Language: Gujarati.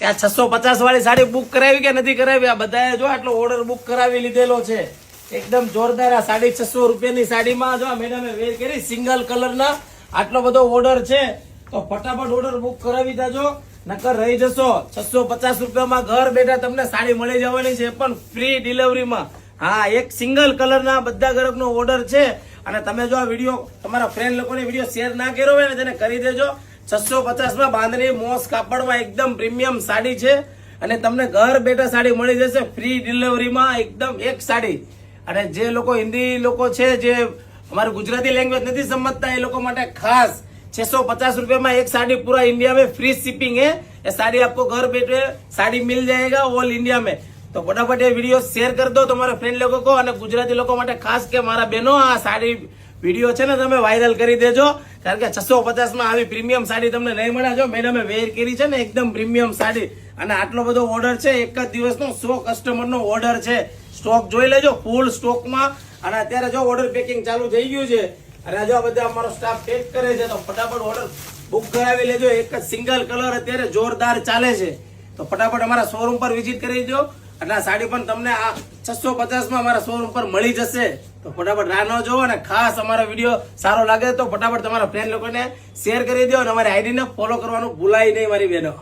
કે આ 650 વાળી સાડી બુક કરાવી કે નથી કરાવી? આ બધાએ જો આટલો ઓર્ડર બુક કરાવી લીધેલો છે. એકદમ જોરદાર આ 650 રૂપિયાની સાડીમાં જો મેડમે વેર કરી સિંગલ કલરના આટલો બધો ઓર્ડર છે. તો ફટાફટ ઓર્ડર બુક કરાવી દેજો, નકર રહી જશો. 650 રૂપિયામાં ઘર બેઠા તમને સાડી મળી જવાની છે, પણ ફ્રી ડિલિવરીમાં. હા, એક સિંગલ કલરના બધા ગ્રાહકનો ઓર્ડર છે. અને તમે જો આ વિડીયો તમારા ફ્રેન્ડ લોકોને વિડીયો શેર ના કર્યો હોય ને તેને કરી દેજો. 650 માં બાંધણી મોસ કાપડમાં એકદમ પ્રીમિયમ સાડી છે અને તમને ઘર બેઠા સાડી મળી જશે ફ્રી ડિલિવરીમાં. એકદમ એક સાડી. અને જે લોકો હિન્દી લોકો છે, જે हमारे गुजराती लैंग्वेज नहीं समझता, ये लोगों માટે खास 650 रुपए में एक साड़ी पूरा इंडिया में फ्री शिपिंग है. ये साड़ी आपको घर बैठे साड़ी मिल जाएगा ऑल इंडिया में. तो फटाफट ये वीडियो शेयर कर दो तुम्हारे फ्रेंड लोगों को. અને ગુજરાતી લોકો માટે ખાસ કે મારા બહેનો આ સાડી વિડીયો છે ને તમે વાયરલ કરી દેજો, કારણ કે 650 માં આવી પ્રીમિયમ સાડી તમને નહીં મળે. જો મેડમે વેર કરી છે ને એકદમ પ્રીમિયમ સાડી, અને આટલો બધો ઓર્ડર છે. એક જ દિવસનો 100 કસ્ટમરનો ઓર્ડર છે. સ્ટોક જોઈ લેજો ફૂલ સ્ટોકમાં. અને અત્યારે જો ઓર્ડર પેકિંગ ચાલુ થઈ ગયું છે અને જો બધા અમારો સ્ટાફ પેક કરે છે, તો ફટાફટ ઓર્ડર બુક કરાવી લેજો. એક જ સિંગલ કલર અત્યારે જોરદાર ચાલે છે, તો ફટાફટ અમારા શોરૂમ પર વિઝિટ કરી દેજો. એટલે આ સાડી પણ તમને આ 650 માં અમારા શોરૂમ પર મળી જશે. તો ફટાફટ રાહ ન જોવો. અને ખાસ અમારો વિડીયો સારો લાગે તો ફટાફટ તમારા ફ્રેન્ડ લોકોને શેર કરી દો અને અમારી આઈડીને ફોલો કરવાનું ભૂલાય નહીં મારી બહેનો.